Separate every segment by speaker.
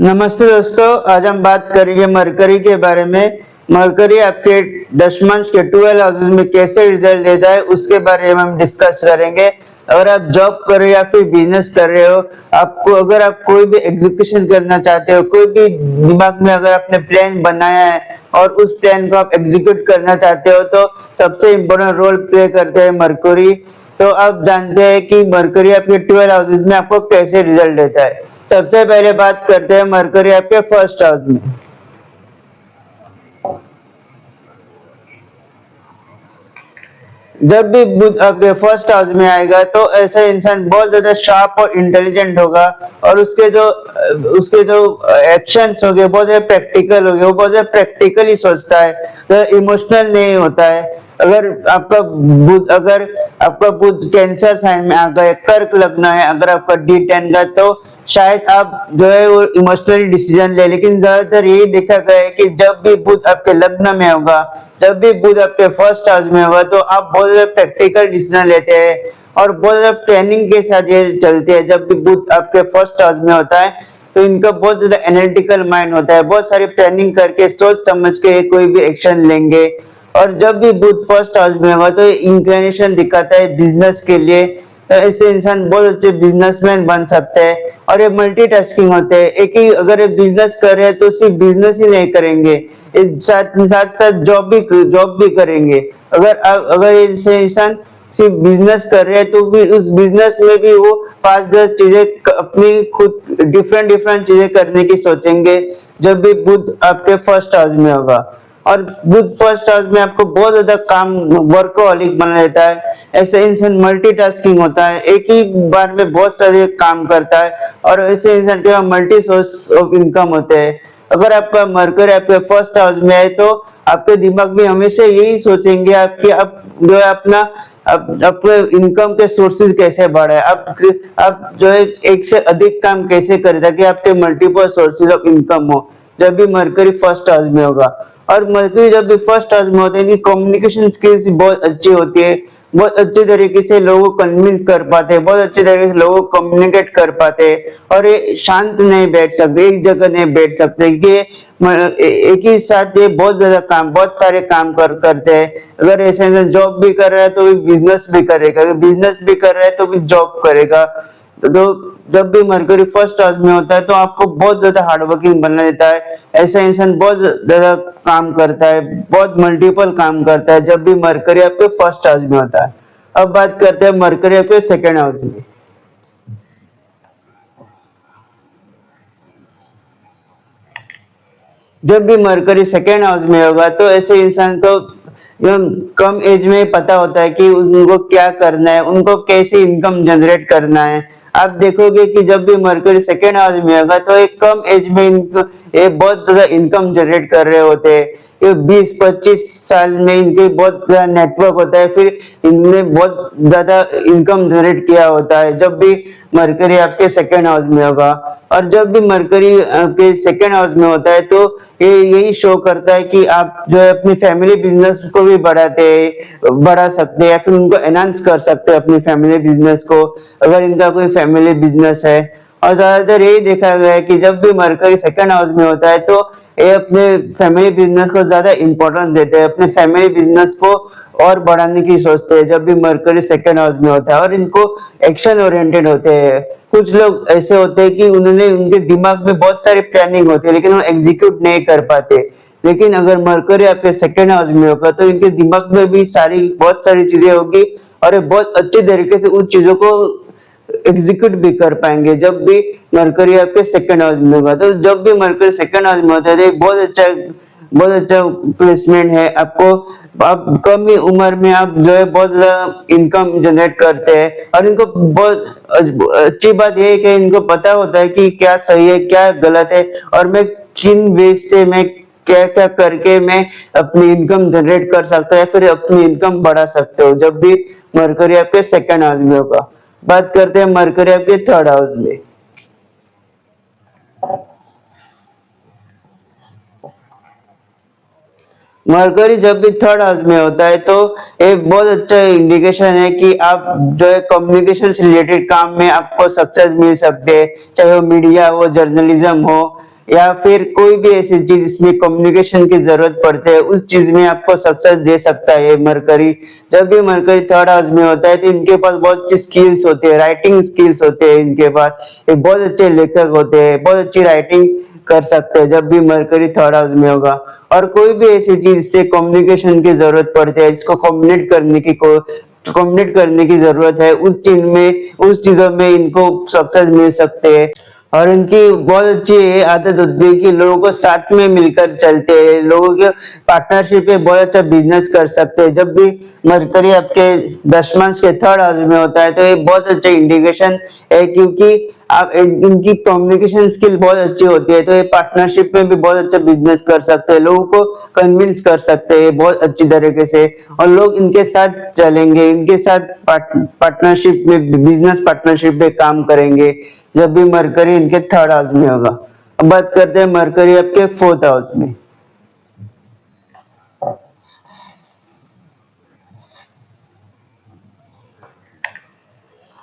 Speaker 1: नमस्ते दोस्तों, आज हम बात करेंगे मरकरी के बारे में। मरकरी आपके दशमांश के 12 हाउसेज में कैसे रिजल्ट देता है उसके बारे में हम डिस्कस करेंगे। अगर आप जॉब कर रहे हो या फिर बिजनेस कर रहे हो, आपको अगर आप कोई भी एग्जीक्यूशन करना चाहते हो, कोई भी दिमाग में अगर आपने प्लान बनाया है और उस प्लान को आप एग्जीक्यूट करना चाहते हो, तो सबसे इम्पोर्टेंट रोल प्ले करते हैं मरकरी। तो आप जानते हैं कि मरकरी आपके 12 हाउसेज में आपको कैसे रिजल्ट देता है। सबसे पहले बात करते हैं मरकरी आपके फर्स्ट हाउस में। जब भी बुध आपके फर्स्ट हाउस में आएगा तो ऐसा इंसान बहुत ज्यादा शार्प और इंटेलिजेंट होगा, और उसके जो एक्शंस होंगे बहुत ज्यादा प्रैक्टिकल होंगे। वो बहुत ज्यादा प्रैक्टिकली सोचता है, तो इमोशनल नहीं होता है। अगर आपका बुध कैंसर साइन में आ गया, कर्क लगना है अगर आपका D10 का, तो शायद आप जो है वो इमोशनली डिसीजन ले। लेकिन ज्यादातर यही देखा गया है कि जब भी बुध आपके लग्न में होगा, जब भी बुध आपके फर्स्ट हाउस में होगा, तो आप बहुत ज्यादा प्रैक्टिकल डिसीजन लेते हैं और बहुत ज्यादा प्लानिंग के साथ ये चलते हैं। जब भी बुध आपके फर्स्ट हाउस में होता है तो इनका बहुत ज्यादा एनालिटिकल माइंड होता है, बहुत सारी प्लानिंग करके सोच समझ के कोई भी एक्शन लेंगे। और जब भी बुध फर्स्ट हाउस में होगा तो इंक्लिनेशन दिखाता है बिजनेस के लिए, तो ऐसे इंसान बहुत अच्छे बिजनेसमैन बन सकते हैं। और ये मल्टीटास्किंग होते हैं, एक ही अगर ये बिजनेस कर रहे हैं तो सिर्फ बिजनेस ही नहीं करेंगे, साथ साथ साथ जॉब भी करेंगे। अगर ये इंसान सिर्फ बिजनेस कर रहे हैं तो फिर उस बिजनेस में भी वो 5-10 चीजें अपनी खुद डिफरेंट डिफरेंट चीजें करने की सोचेंगे जब भी बुध आपके फर्स्ट हाउस में होगा। और बुध फर्स्ट हाउस में आपको बहुत ज्यादा काम वर्कोहॉलिक बना देता है। ऐसे इंसान मल्टीटास्किंग होता है, एक ही बार में बहुत सारे काम करता है, और ऐसे इंसान के पास मल्टी सोर्स ऑफ इनकम होते हैं। अगर आपका मरकरी आपके फर्स्ट हाउस में है तो आपके दिमाग में हमेशा यही सोचेंगे आपकी आप जो है अपने इनकम के सोर्सेज कैसे बढ़ाए, आप जो है एक से अधिक काम कैसे करें ताकि आपके मल्टीपल सोर्सेज ऑफ इनकम हो, जब भी मरकरी फर्स्ट हाउस में होगा। और मरकरी जब भी फर्स्ट हाउस में होते हैं, इनकी कम्युनिकेशन स्किल्स बहुत अच्छी होती है, बहुत अच्छे तरीके से लोगों को कन्विंस कर पाते हैं, बहुत अच्छे तरीके से लोगों को कम्युनिकेट कर पाते हैं। और ये शांत नहीं बैठ सकते, एक जगह नहीं बैठ सकते, कि एक ही साथ ये बहुत सारे काम करते हैं। अगर ऐसे इंसान जॉब भी कर रहा है तो भी बिजनेस भी करेगा, बिजनेस भी कर रहा है तो भी जॉब करेगा। तो जब भी मरकरी फर्स्ट हाउस में होता है तो आपको बहुत ज्यादा हार्डवर्किंग बनना देता है। ऐसा इंसान बहुत ज्यादा काम करता है, बहुत मल्टीपल काम करता है जब भी मरकरी आपके फर्स्ट हाउस में होता है। अब बात करते हैं मरकरी आपके सेकेंड हाउस में। जब भी मरकरी सेकेंड हाउस में होगा तो ऐसे इंसान को एकदम कम एज में पता होता है कि उनको क्या करना है, उनको कैसे इनकम जनरेट करना है। आप देखोगे कि जब भी मरकरी सेकेंड हाउस में होगा तो एक कम एज में इनको ये बहुत ज्यादा इनकम जनरेट कर रहे होते हैं। ये 20-25 साल में इनके बहुत ज्यादा नेटवर्क होता है, फिर इनने बहुत ज्यादा इनकम जनरेट किया होता है जब भी मरकरी आपके सेकेंड हाउस में होगा। और जब भी मरकरी आपके सेकेंड हाउस में होता है तो ये यही शो करता है कि आप जो है अपनी फैमिली बिजनेस को भी बढ़ा सकते हैं या फिर उनको एनहांस कर सकते हैं अपनी फैमिली बिजनेस को, अगर इनका कोई फैमिली बिजनेस है। और ज्यादातर यही देखा गया है कि जब भी मरकरी सेकेंड हाउस में होता है तो ये अपने फैमिली बिजनेस को ज्यादा इंपॉर्टेंस देते हैं, अपने फैमिली बिजनेस को और बढ़ाने की सोचते हैं जब भी मरकरी सेकेंड हाउस में होता है। और इनको एक्शन ओरिएंटेड होते हैं। कुछ लोग ऐसे होते हैं कि उनके दिमाग में बहुत सारी प्लानिंग होती है लेकिन वो एग्जीक्यूट नहीं कर पाते। लेकिन अगर मरकरी आपके सेकेंड हाउस में होगा तो इनके दिमाग में भी बहुत सारी चीजें होगी, और ये बहुत अच्छे तरीके से उन चीजों को एग्जीक्यूट भी कर पाएंगे जब भी मरकरी आपके सेकेंड हाउस में होगा। तो जब भी मरकरी सेकेंड हाउस में होता है तो बहुत अच्छा प्लेसमेंट है आपको। आप कम ही उम्र में आप जो है बहुत ज्यादा इनकम जनरेट करते हैं, और इनको बहुत अच्छी बात यह है कि इनको पता होता है कि क्या सही है क्या गलत है, और मैं किन वेज से मैं क्या क्या करके मैं अपनी इनकम जनरेट कर सकता है, फिर अपनी इनकम बढ़ा सकते हो जब भी मरकरी आपके सेकेंड हाउस में होगा। बात करते हैं मरकरी आपके थर्ड हाउस में। मरकरी जब भी थर्ड हाउस में होता है तो एक बहुत अच्छा इंडिकेशन है कि आप जो है कम्युनिकेशन से रिलेटेड काम में आपको सक्सेस मिल सकते हैं, चाहे वो मीडिया हो, जर्नलिज्म हो, या फिर कोई भी ऐसी चीज जिसमें कम्युनिकेशन की जरूरत पड़ती है, उस चीज में आपको सक्सेस दे सकता है ये मरकरी। जब भी मरकरी थर्ड हाउस में होता है तो इनके पास बहुत अच्छी स्किल्स होती है, राइटिंग स्किल्स होते हैं इनके पास, एक बहुत अच्छे लेखक होते हैं, बहुत अच्छी राइटिंग कर सकते हैं जब भी मरकरी थर्ड हाउस में होगा। और कोई भी ऐसी चीज से कम्युनिकेशन की जरूरत पड़ती है, जिसको कम्युनिकेट करने की जरूरत है, उस चीजों में इनको सक्सेस मिल सकते हैं। और इनकी बहुत अच्छी आदत होती है कि लोगों को साथ में मिलकर चलते हैं, लोगों के पार्टनरशिप में बहुत अच्छा बिजनेस कर सकते हैं। जब भी मरकरी आपके दशमांश के थर्ड हाउस में होता है तो ये बहुत अच्छा इंडिकेशन है, क्योंकि आप इनकी कम्युनिकेशन स्किल बहुत अच्छी होती है, तो ये पार्टनरशिप में भी बहुत अच्छा बिजनेस कर सकते हैं, लोगों को कन्विंस कर सकते हैं बहुत अच्छी तरीके से, और लोग इनके साथ चलेंगे, इनके साथ पार्टनरशिप में, बिजनेस पार्टनरशिप में काम करेंगे जब भी मरकरी इनके थर्ड हाउस में होगा। अब बात करते हैं मरकरी आपके फोर्थ हाउस में।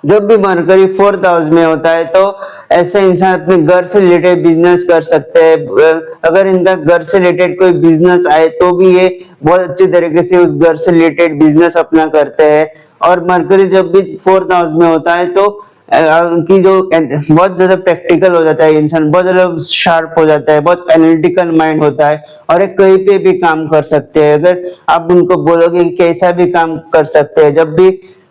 Speaker 1: जब भी मरकरी फोर्थ हाउस में होता है तो ऐसे इंसान अपने घर से रिलेटेड बिजनेस कर सकते हैं। अगर इनका घर से रिलेटेड कोई बिजनेस आए तो भी ये बहुत अच्छी तरीके से उस घर से रिलेटेड बिजनेस अपना करते हैं। और मरकरी जब भी फोर्थ हाउस में होता है तो उनकी जो बहुत ज्यादा प्रैक्टिकल हो जाता है इंसान, बहुत ज्यादा शार्प हो जाता है, बहुत एनालिटिकल माइंड होता है, और एक कहीं पे भी काम कर सकते हैं। अगर आप उनको बोलोगे कि कैसा भी काम कर सकते हैं, जब भी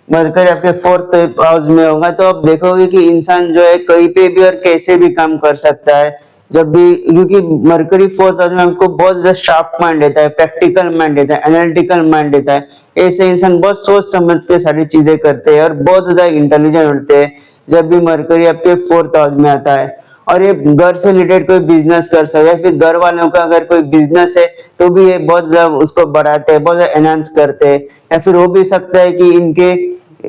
Speaker 1: मरकरी आपके फोर्थ हाउस में होगा तो आप देखोगे कि इंसान जो है कहीं पे भी और कैसे भी काम कर सकता है। जब भी, क्योंकि मरकरी फोर्थ हाउस में हमको बहुत ज्यादा शार्प माइंड देता है, प्रैक्टिकल माइंड देता है, एनालिटिकल माइंड देता है। ऐसे इंसान बहुत सोच समझ के सारी चीजें करते हैं और बहुत ज्यादा इंटेलिजेंट होते हैं जब भी मरकरी आपके फोर्थ हाउस में आता है। और ये घर से रिलेटेड कोई बिजनेस कर सकते हैं, फिर घर वालों का अगर कोई बिजनेस है तो भी ये बहुत ज्यादा उसको बढ़ाते हैं, बहुत ज्यादा एनहांस करते हैं। या फिर हो भी सकता है कि इनके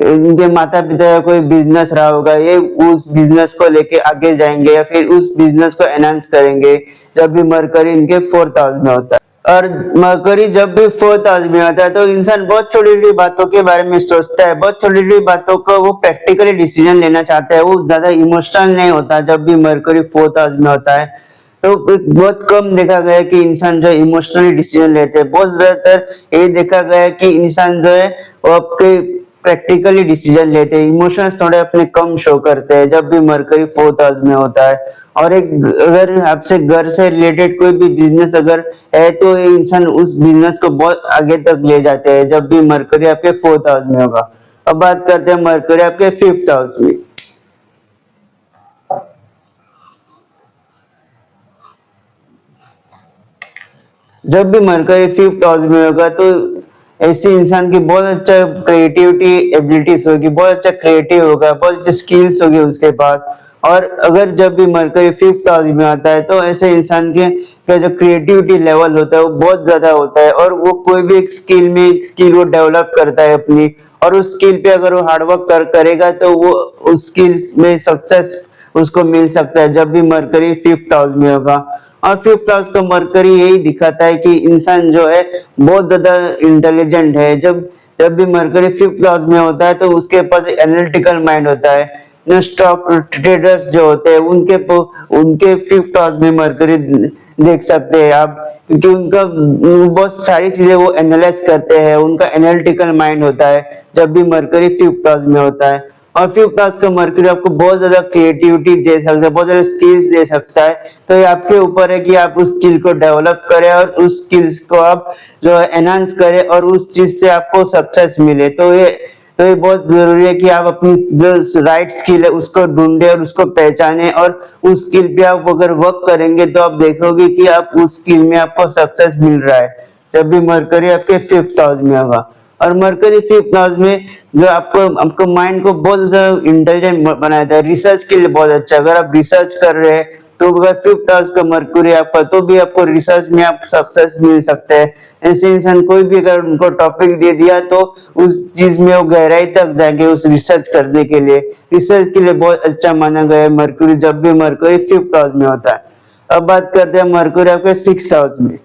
Speaker 1: इनके माता पिता का कोई बिजनेस रहा होगा, ये उस बिजनेस को लेके आगे जाएंगे या फिर उस बिजनेस को एनहांस करेंगे जब भी मरकरी इनके फोर्थ हाउस में होता है। और मरकरी जब भी फोर्थ हाउस में आता है तो इंसान बहुत छोटी छोटी बातों के बारे में सोचता है, बहुत छोटी छोटी बातों को वो प्रैक्टिकली डिसीजन लेना चाहता है, वो ज्यादा इमोशनल नहीं होता जब भी मरकरी फोर्थ हाउस में होता है। तो बहुत कम देखा गया है कि इंसान जो इमोशनली डिसीजन लेते हैं, बहुत ज्यादातर ये देखा गया है कि इंसान जो है वो आपके प्रैक्टिकली डिसीजन लेते हैं, इमोशंस थोड़े अपने कम शो करते हैं जब भी मरकरी फोर्थ हाउस में होता है। और एक, अगर आपसे घर से रिलेटेड कोई भी बिजनेस अगर है तो ये इंसान उस बिजनेस को बहुत आगे तक ले जाते हैं जब भी मरकरी आपके फोर्थ हाउस में होगा। अब बात करते हैं मरकरी आपके फिफ्थ हाउस में। जब भी मरकरी फिफ्थ हाउस में होगा तो ऐसे इंसान की बहुत अच्छा क्रिएटिविटी एबिलिटीज होगी, बहुत अच्छा क्रिएटिव होगा, बहुत अच्छी स्किल्स होगी उसके पास। और अगर जब भी मरकरी फिफ्थ हाउस में आता है तो ऐसे इंसान के का जो क्रिएटिविटी लेवल होता है वो बहुत ज्यादा होता है, और वो कोई भी एक स्किल वो डेवलप करता है अपनी, और उस स्किल पे अगर वो हार्डवर्क करेगा तो वो उस स्किल में सक्सेस उसको मिल सकता है जब भी मरकरी फिफ्थ हाउस में होगा। और फिफ्थ हाउस का मरकरी यही दिखाता है कि इंसान जो है बहुत ज्यादा इंटेलिजेंट है। जब जब भी मरकरी फिफ्थ हाउस में होता है तो उसके पास एनालिटिकल माइंड होता है। जो स्टॉक ट्रेडर्स जो होते हैं उनके फिफ्थ हाउस में मरकरी देख सकते हैं आप, क्योंकि उनका बहुत सारी चीजें वो एनालाइज करते हैं, उनका एनालिटिकल माइंड होता है जब भी मरकरी फिफ्थ हाउस में होता है। और फिफ्थ हाउस का मरकरी आपको बहुत ज्यादा क्रिएटिविटी दे सकता है, बहुत ज्यादा स्किल्स दे सकता है। तो ये आपके ऊपर है कि आप उस स्किल को डेवलप करें और उस स्किल्स को आप जो है एनहांस करें और उस चीज से आपको सक्सेस मिले। तो ये बहुत जरूरी है कि आप अपनी जो राइट स्किल है उसको ढूंढे और उसको पहचाने, और उस स्किल पे आप अगर वर्क करेंगे तो आप देखोगे कि आप उस स्किल में आपको सक्सेस मिल रहा है जब भी मरकरी आपके फिफ्थ हाउस में होगा। और मरकरी फिफ्थ हाउस में जो आपको आपको माइंड को बहुत ज्यादा इंटेलिजेंट बनाता है, रिसर्च के लिए बहुत अच्छा। अगर आप रिसर्च कर रहे हैं तो अगर फिफ्थ हाउस का मरकरी आपका तो भी आपको रिसर्च में आप सक्सेस मिल सकते हैं। ऐसे इंसान कोई भी अगर उनको टॉपिक दे दिया तो उस चीज में वो गहराई तक जाएंगे उस रिसर्च करने के लिए। रिसर्च के लिए बहुत अच्छा माना गया है मरकरी जब भी मरकरी फिफ्थ हाउस में होता है। अब बात करते हैं मरकरी आपके सिक्स हाउस में।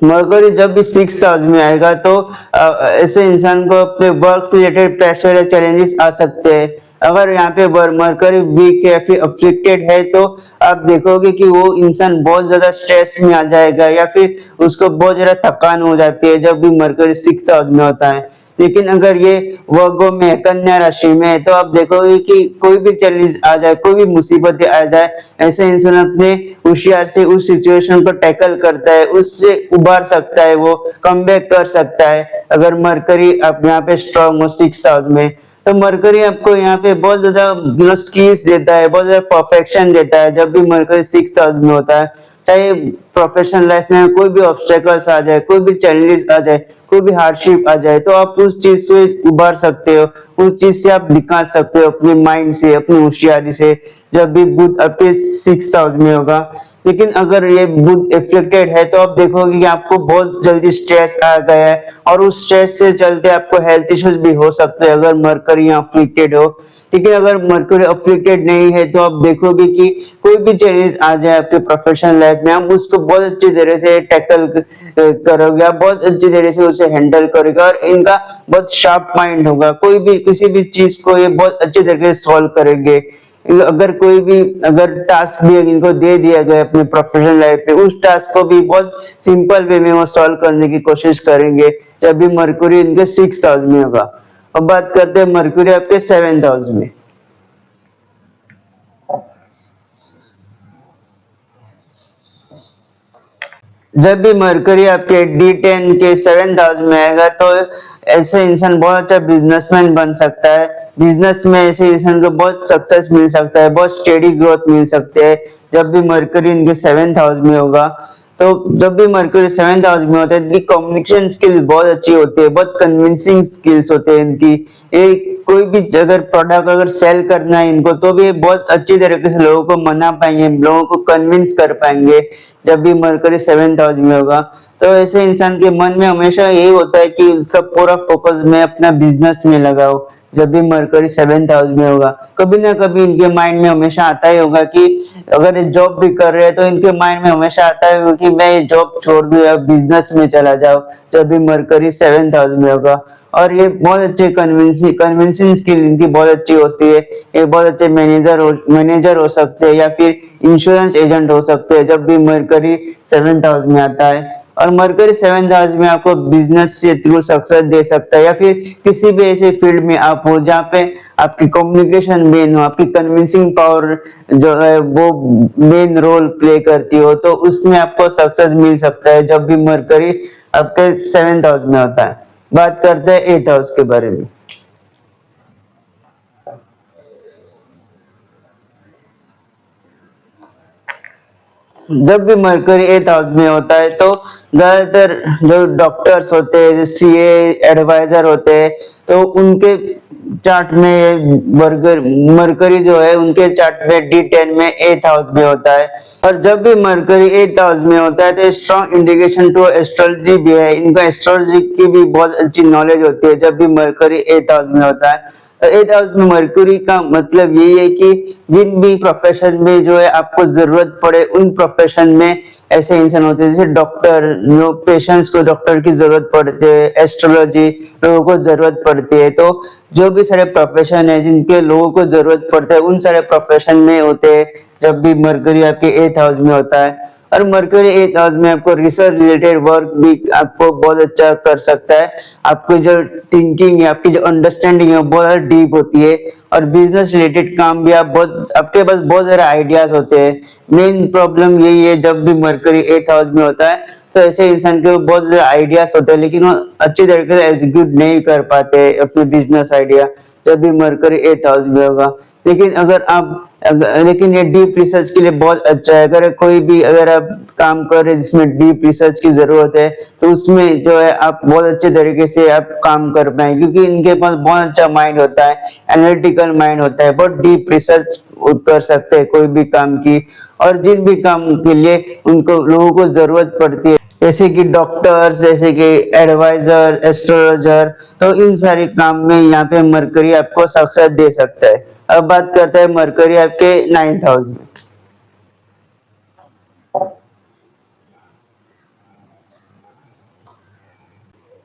Speaker 1: मरकरी जब भी 6 हाउस में आएगा तो ऐसे इंसान को अपने वर्क रिलेटेड प्रेशर या चैलेंजेस आ सकते हैं। अगर यहाँ पे मरकरी वीक है या फिर अफ्लिक्टेड है तो आप देखोगे कि वो इंसान बहुत ज्यादा स्ट्रेस में आ जाएगा या फिर उसको बहुत ज्यादा थकान हो जाती है जब भी मरकरी 6 हाउस में होता है। लेकिन अगर ये वर्गों में कन्या राशि में है तो आप देखोगे कि कोई भी चैलेंज आ जाए, कोई भी मुसीबतें आ जाए, ऐसे इंसान अपने होशियार से उस सिचुएशन को टैकल करता है, उससे उबार सकता है, वो कमबैक कर सकता है अगर मरकरी आप यहाँ पे स्ट्रॉन्ग हो 6 हाउस में। तो मरकरी आपको यहाँ पे बहुत ज्यादा स्किल्स देता है, बहुत ज्यादा परफेक्शन देता है जब भी मरकरी 6 हाउस में होता है। चाहे प्रोफेशनल लाइफ में कोई भी ऑब्स्टेकल्स आ जाए, कोई भी चैलेंजेस आ जाए, कोई भी हार्डशिप आ जाए, तो आप उस चीज से उबार सकते हो, उस चीज से आप निकाल सकते हो अपने माइंड से, अपनी होशियारी से, जब भी बुध आपके 6 हाउस में होगा। लेकिन अगर ये बुध एफ्लिक्टेड है तो आप देखोगे कि आपको बहुत जल्दी स्ट्रेस आ गया है और उस स्ट्रेस से चलते आपको हेल्थ इश्यूज भी हो सकते हैं अगर मरकरी यहाँ अफ्लिक्टेड हो। लेकिन अगर मरकरी अफ्लिक्टेड नहीं है तो आप देखोगे कि कोई भी चैलेंज आ जाए आपके प्रोफेशनल लाइफ में, आप उसको बहुत अच्छी तरह से टैकल करोगे, आप बहुत अच्छी तरह से उसे हैंडल करोगे और इनका बहुत शार्प माइंड होगा, कोई भी किसी भी चीज को ये बहुत अच्छी तरीके से सॉल्व करेंगे। अगर कोई भी अगर टास्क भी इनको दे दिया गया अपने प्रोफेशनल लाइफ में, उस टास्क को भी बहुत सिंपल वे में वो सॉल्व करने की कोशिश करेंगे जब भी मरकुरी इनके 6 हाउस में होगा। अब बात करते हैं मरकुरी आपके 7 हाउस में। जब भी मरकरी आपके D10 के 7 हाउस में आएगा तो ऐसे इंसान बहुत अच्छा बिजनेसमैन बन सकता है। बिजनेस में ऐसे इंसान को बहुत सक्सेस मिल सकता है, बहुत स्टेडी ग्रोथ मिल सकते हैं जब भी मरकरी इनके 7 हाउस में होगा। तो जब भी मरकरी 7 हाउस में होता है इनकी कम्युनिकेशन स्किल्स बहुत अच्छी होती है, बहुत कन्विंसिंग स्किल्स होते हैं इनकी। ये कोई भी अगर प्रोडक्ट अगर सेल करना है इनको तो भी बहुत अच्छी तरीके से लोगों को मना पाएंगे, लोगों को कन्विंस कर पाएंगे जब भी मरकरी 7 हाउस में होगा। तो ऐसे इंसान के मन में हमेशा यही होता है कि उसका पूरा फोकस मैं अपना बिजनेस में लगाऊं जब भी मरकरी 7 हाउस में होगा। कभी ना कभी इनके माइंड में हमेशा आता ही होगा कि अगर ये जॉब भी कर रहे हैं तो इनके माइंड में हमेशा आता है कि मैं ये जॉब छोड़ दूं या बिजनेस में चला जाऊं जब भी मरकरी 7 हाउस में होगा। और ये बहुत अच्छे कन्विंसिंग स्किल इनकी बहुत अच्छी होती है। ये बहुत अच्छे मैनेजर हो सकते हैं या फिर इंश्योरेंस एजेंट हो सकते हैं जब भी मरकरी 7 हाउस में आता है। और मरकरी 7 हाउस में आपको बिजनेस से थ्रू सक्सेस दे सकता है या फिर किसी भी ऐसे फील्ड में आप हो जहाँ पे आपकी कम्युनिकेशन मेन हो, आपकी कन्विंसिंग पावर जो है वो मेन रोल प्ले करती हो, तो उसमें आपको सक्सेस मिल सकता है जब भी मरकरी आपके 7 हाउस में होता है। बात करते हैं 8 हाउस के बारे में। जब भी मरकरी 8 हाउस में होता है तो ज्यादातर जो डॉक्टर्स होते हैं, जो सीए एडवाइजर होते हैं, तो उनके चार्ट में बर्गर मरकरी जो है उनके चार्ट में D10 में 8 हाउस में होता है। और जब भी मरकरी 8 हाउस में होता है तो स्ट्रॉन्ग इंडिकेशन टू एस्ट्रोलॉजी भी है, इनका एस्ट्रोलॉजी की भी बहुत अच्छी नॉलेज होती है जब भी मरकरी 8 हाउस में होता है। तो 8 हाउस में मरकुरी का मतलब यही है कि जिन भी प्रोफेशन में जो है आपको जरूरत पड़े उन प्रोफेशन में ऐसे इंसान होते हैं, जैसे डॉक्टर, जो पेशेंट्स को डॉक्टर की जरूरत पड़ती है, एस्ट्रोलॉजी लोगों को जरूरत पड़ती है। तो जो भी सारे प्रोफेशन है जिनके लोगों को जरूरत पड़ता है उन सारे प्रोफेशन में होते हैं जब भी मरकरी आपके 8 हाउस में होता है। और मरकरी 8 हाउस में आपको रिसर्च रिलेटेड वर्क भी आपको बहुत अच्छा कर सकता है। आपको जो थिंकिंग है, आपकी जो अंडरस्टैंडिंग है वो बहुत डीप होती है। और बिजनेस रिलेटेड काम भी आप बहुत आपके पास बहुत सारे आइडियाज होते हैं। मेन प्रॉब्लम यही है जब भी मरकरी 8 हाउस में होता है तो ऐसे इंसान के बहुत सारे आइडियाज होते हैं लेकिन वो अच्छी तरीके से एग्जीक्यूट नहीं कर पाते अपने बिजनेस आइडिया जब भी मरकरी 8 हाउस में होगा। लेकिन लेकिन ये डीप रिसर्च के लिए बहुत अच्छा है। अगर कोई भी अगर आप काम कर रहे हैं जिसमें डीप रिसर्च की जरूरत है तो उसमें जो है आप बहुत अच्छे तरीके से आप काम कर पाए, क्योंकि इनके पास बहुत अच्छा माइंड होता है, एनालिटिकल माइंड होता है, बहुत डीप रिसर्च कर सकते हैं कोई भी काम की। और जिन भी काम के लिए उनको लोगों को जरूरत पड़ती है जैसे कि डॉक्टर्स, जैसे कि एडवाइजर, एस्ट्रोलॉजर, तो इन सारे काम में यहाँ पे मरकरी आपको सक्सेस दे सकता है। अब बात करते हैं मरकरी आपके 9 हाउस में।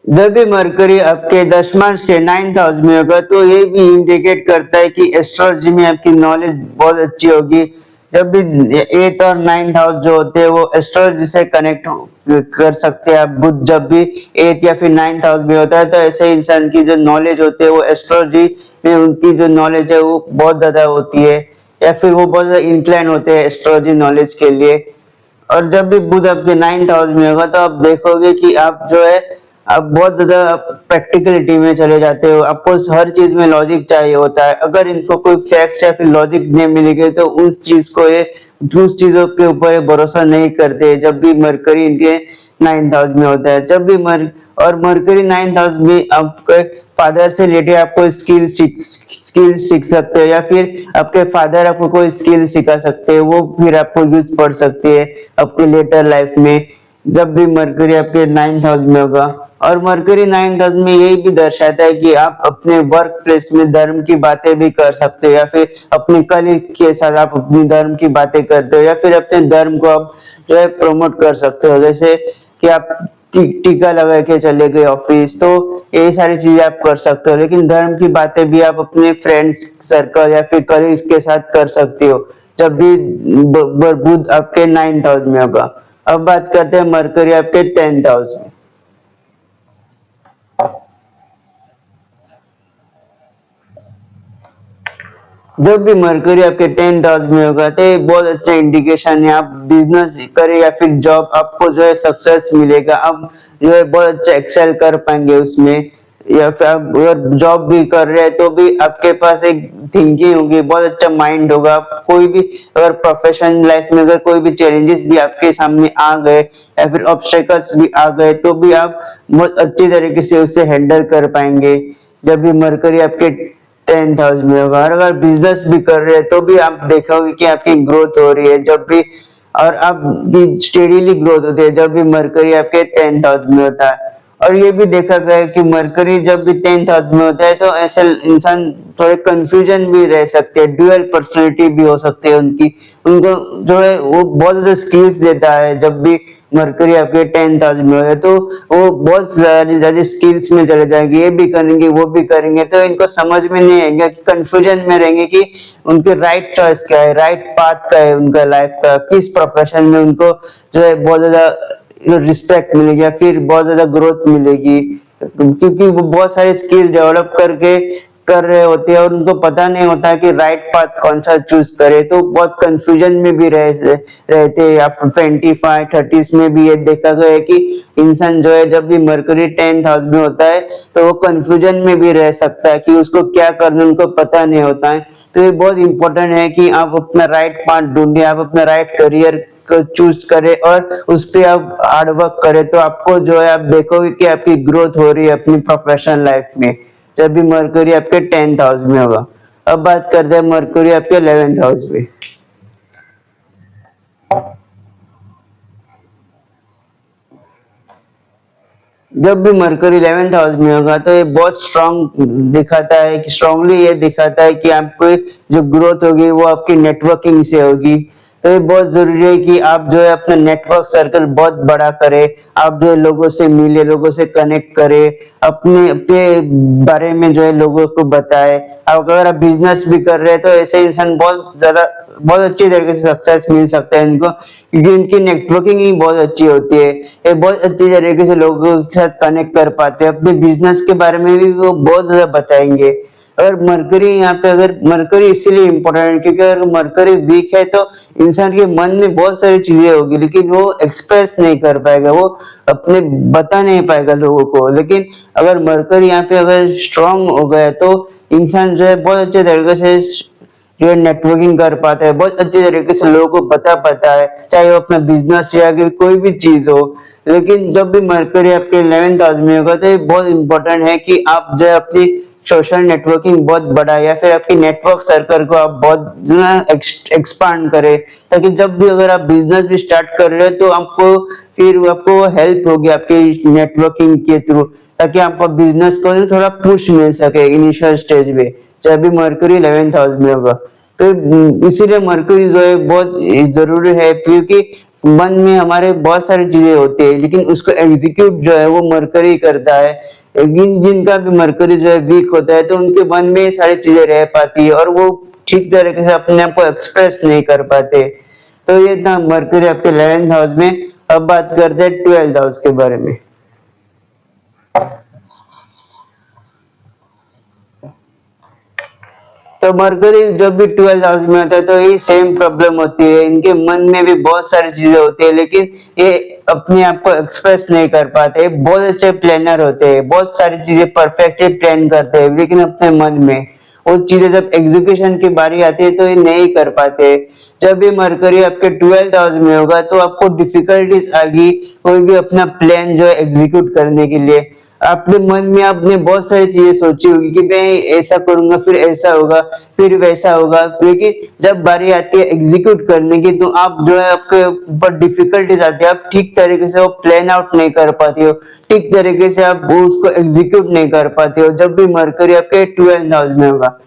Speaker 1: जब भी मरकरी आपके दशमांश के 9th हाउस में होगा तो ये भी इंडिकेट करता है कि एस्ट्रोलॉजी में आपकी नॉलेज बहुत अच्छी होगी। जब भी 8th और 9th हाउस जो होते हैं वो एस्ट्रोलॉजी से कनेक्ट कर सकते हैं आप। बुध जब भी 8th या फिर 9th हाउस में होता है तो ऐसे इंसान की जो नॉलेज होती है वो एस्ट्रोलॉजी में उनकी जो नॉलेज है वो बहुत ज्यादा होती है, या फिर वो बहुत ज्यादा इंक्लाइन होते हैं एस्ट्रोलॉजी नॉलेज के लिए। और जब भी बुध आपके 9th हाउस में होगा तो आप देखोगे कि आप जो है आप बहुत ज्यादा प्रैक्टिकलिटी में चले जाते हो। आपको हर चीज में लॉजिक चाहिए होता है। अगर इनको कोई फैक्ट्स या फिर लॉजिक नहीं मिलेंगे तो उस चीज को ये उस चीजों के ऊपर ये भरोसा नहीं करते जब भी मरकरी इनके 9th हाउस में होता है। जब भी मरकरी 9th हाउस में आपके फादर से रिलेटेड आप कोई स्किल सीख सकते हो, या फिर आपके फादर आपको कोई स्किल सिखा सकते हैं, वो फिर आपको यूज पड़ सकती है आपके लेटर लाइफ में जब भी मरकरी आपके 9th हाउस में होगा। और मरकरी 9th हाउस में यही भी दर्शाता है कि आप अपने वर्क प्लेस में धर्म की बातें भी कर सकते हो, या फिर अपने कलीग के साथ आप अपनी धर्म की बातें करते हो, या फिर अपने धर्म को आप जो है प्रमोट कर सकते हो। जैसे कि आप टीका लगा के चले गए ऑफिस, तो ये सारी चीजें आप कर सकते हो। लेकिन धर्म की बातें भी आप अपने फ्रेंड्स सर्कल या फिर कलीग्स के साथ कर सकते हो जब भी बुध आपके 9th हाउस में होगा। अब बात करते हैं मरकरी आपके 10th हाउस में। जब भी मरकरी आपके 10th हाउस में होगा तो ये बहुत अच्छा इंडिकेशन है। आप बिजनेस करें या फिर जॉब, आपको जो है सक्सेस मिलेगा। आप जो है बहुत अच्छा एक्सेल कर पाएंगे उसमें। या फिर आप अगर जॉब भी कर रहे हैं तो भी आपके पास एक थिंकिंग होगी, बहुत अच्छा माइंड होगा। आप कोई भी अगर प्रोफेशनल लाइफ में अगर कोई भी चैलेंजेस भी आपके सामने आ गए या फिर ऑब्स्टेकल्स भी आ गए तो भी आप बहुत अच्छी तरीके से उससे हैंडल कर पाएंगे जब भी मरकरी आपके 10th हाउस में होगा। और अगर बिजनेस भी कर रहे हैं तो भी आप देखोगे कि आपकी ग्रोथ हो रही है जब भी, और आपकी स्टेडीली ग्रोथ होती है जब भी मरकरी आपके 10th हाउस में होता है। और ये भी देखा गया है कि मरकरी जब भी 10th हाउस में होता है तो ऐसे इंसान थोड़े कंफ्यूजन भी रह सकते हैं, ड्यूअल पर्सनैलिटी भी हो सकती है उनकी। उनको जो है वो बहुत ज्यादा स्किल्स देता है जब भी मरकरी आपके 10th हाउस में है, तो वो बहुत ज्यादा स्किल्स में चले जाएंगे, ये भी करेंगे वो भी करेंगे, तो इनको समझ में नहीं आएगा कि कंफ्यूजन में रहेंगे कि उनके राइट चॉइस क्या है, राइट पाथ क्या है उनका लाइफ का, किस प्रोफेशन में उनको जो है बहुत ज्यादा रिस्पेक्ट मिलेगी या फिर बहुत ज्यादा ग्रोथ मिलेगी। क्योंकि वो बहुत सारे स्किल डेवलप करके कर रहे होते हैं और उनको पता नहीं होता कि राइट पाथ कौन सा चूज करे, तो बहुत कंफ्यूजन में भी रहते हैं। आफ्टर 25-30 में भी ये देखा गया है कि इंसान जो है जब भी मरकरी 10th हाउस में होता है तो वो कंफ्यूजन में भी रह सकता है कि उसको क्या करना उनको पता नहीं होता है। तो ये बहुत इंपॉर्टेंट है कि आप अपना राइट पाथ ढूंढे, आप अपना राइट करियर को चूज करें और उस पर आप हार्ड वर्क करें, तो आपको जो है आप देखोगे कि आपकी ग्रोथ हो रही है अपनी प्रोफेशनल लाइफ में जब भी मरकरी आपके 10th हाउस में होगा। अब बात करते हैं मरकरी आपके 11th हाउस में। जब भी मरकरी 11th हाउस में होगा तो ये बहुत स्ट्रांग दिखाता है कि स्ट्रांगली ये दिखाता है कि आपको जो ग्रोथ होगी वो आपकी नेटवर्किंग से होगी। तो ये बहुत जरूरी है कि आप जो है अपना नेटवर्क सर्कल बहुत बड़ा करें, आप जो है लोगों से मिले, लोगों से कनेक्ट करें, अपने अपने बारे में जो है लोगों को बताए। अगर आप बिजनेस भी कर रहे हैं तो ऐसे इंसान बहुत अच्छी तरीके से सक्सेस मिल सकता है इनको, क्योंकि इनकी नेटवर्किंग ही बहुत अच्छी होती है। ये बहुत अच्छी तरीके से लोगों के साथ कनेक्ट कर पाते हैं, अपने बिजनेस के बारे में भी वो बहुत ज्यादा बताएंगे। अगर मरकरी यहाँ पे, अगर मरकरी इसीलिए इम्पोर्टेंट है क्योंकि अगर मरकरी वीक है तो इंसान के मन में बहुत सारी चीजें होगी लेकिन वो एक्सप्रेस नहीं कर पाएगा, वो अपने बता नहीं पाएगा लोगों को। लेकिन अगर मरकरी यहाँ पे अगर स्ट्रांग हो गया तो इंसान जो है बहुत अच्छे तरीके से जो है नेटवर्किंग कर पाता है, बहुत अच्छे तरीके से लोगों को बता पाता है, चाहे वो अपना बिजनेस या फिर कोई भी चीज हो। लेकिन जब भी मरकरी आपके 11th हाउस में होगा तो ये बहुत इंपॉर्टेंट है कि आप जो है अपनी सोशल नेटवर्किंग बहुत बड़ा या फिर आपकी नेटवर्क सर्कल को आप बहुत एक्सपांड करें, ताकि जब भी अगर आप बिजनेस भी स्टार्ट कर रहे हो तो आपको हेल्प होगी आपकी नेटवर्किंग के थ्रू, ताकि आपका बिजनेस को थोड़ा पुश मिल सके इनिशियल स्टेज में जब भी मरकरी 11th हाउस में होगा। तो इसीलिए मरकरी जो है बहुत जरूरी है, क्योंकि मन में हमारे बहुत सारी चीजें होती है, लेकिन उसको एग्जीक्यूट जो है वो मरकरी करता है। जिनका भी मरकरी जो है वीक होता है, तो उनके मन में ये सारी चीजें रह पाती है और वो ठीक तरीके से अपने आप को एक्सप्रेस नहीं कर पाते। तो ये था मरकरी आपके 11th हाउस में। अब बात करते हैं 12th हाउस के बारे में। तो मरकरी जब भी 12th हाउस में होता है तो ये सेम प्रॉब्लम होती है, इनके मन में भी बहुत सारी चीजें होती है, लेकिन ये अपने आप को एक्सप्रेस नहीं कर पाते। बहुत अच्छे प्लानर होते हैं, बहुत सारी चीजें परफेक्टली प्लान करते हैं, लेकिन अपने मन में वो चीजें जब एग्जीक्यूशन की बारी आती है तो ये नहीं कर पाते। जब भी मरकरी आपके 12th हाउस में होगा तो आपको डिफिकल्टीज आएगी कोई भी अपना प्लान जो है एग्जीक्यूट करने के लिए। आपके मन में आपने बहुत सारी चीजें सोची होगी कि मैं ऐसा करूंगा, फिर ऐसा होगा, फिर वैसा होगा, लेकिन जब बारी आती है एग्जीक्यूट करने की तो आप जो है आपके ऊपर डिफिकल्टीज आती है, आप ठीक तरीके से वो प्लान आउट नहीं कर पाती हो, ठीक तरीके से आप वो उसको एग्जीक्यूट नहीं कर पाते हो जब भी मरकरी आपके 12th हाउस में होगा।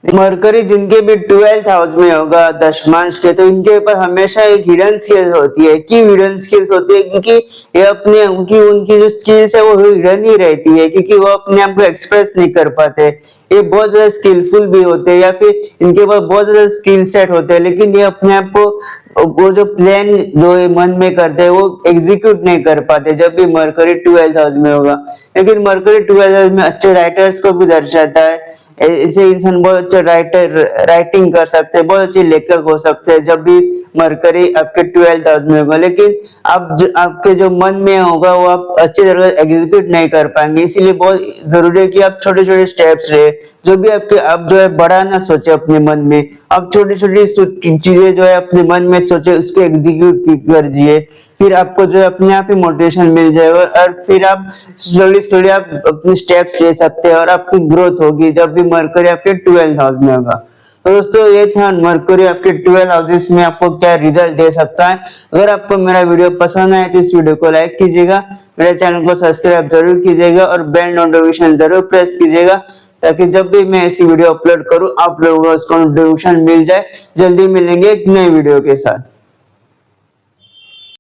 Speaker 1: मरकरी जिनके भी 12th हाउस में होगा दशमांश के, तो इनके ऊपर हमेशा एक हिडन स्किल्स होती है। क्यों हिडन स्किल्स होती है? क्योंकि ये अपने उनकी जो स्किल्स है वो हिडन ही रहती है, क्योंकि वो अपने आप को एक्सप्रेस नहीं कर पाते। ये बहुत ज्यादा स्किलफुल भी होते हैं या फिर इनके पास बहुत ज्यादा स्किल सेट होते हैं, लेकिन ये अपने आप को वो जो प्लान जो ये मन में करते हैं वो एग्जीक्यूट नहीं कर पाते जब भी मरकरी 12th हाउस में होगा। लेकिन मरकरी 12th हाउस में अच्छे राइटर्स को भी दर्शाता है। ऐसे इंसान बहुत अच्छे राइटिंग कर सकते हैं, बहुत अच्छे लेखक हो सकते हैं जब भी मरकरी आपके 12th हाउस में होगा। लेकिन आपके जो मन में होगा वो आप अच्छी तरह से एग्जीक्यूट नहीं कर पाएंगे, इसीलिए बहुत जरूरी है कि आप छोटे छोटे स्टेप्स ले, जो भी आपके आप जो है बड़ा ना सोचे अपने मन में, आप छोटी छोटी चीजें जो है अपने मन में सोचे उसको एग्जीक्यूट कीजिए, फिर आपको जो है अपने आप ही मोटिवेशन मिल जाएगा और फिर आप स्लोली स्लोली आप अपने स्टेप्स ले सकते हैं और आपकी ग्रोथ होगी जब भी मरकरी आपके 12th हाउस में होगा। तो दोस्तों ये था मरकरी आपके 12 हाउसेस में आपको क्या रिजल्ट दे सकता है। अगर आपको मेरा वीडियो पसंद आए तो इस वीडियो को लाइक कीजिएगा, मेरे चैनल को सब्सक्राइब जरूर कीजिएगा और बेल नोटिफिकेशन जरूर प्रेस कीजिएगा, ताकि जब भी मैं ऐसी वीडियो अपलोड करूं आप लोगों को उसका नोटिफिकेशन मिल जाए। जल्दी मिलेंगे एक नई वीडियो के साथ।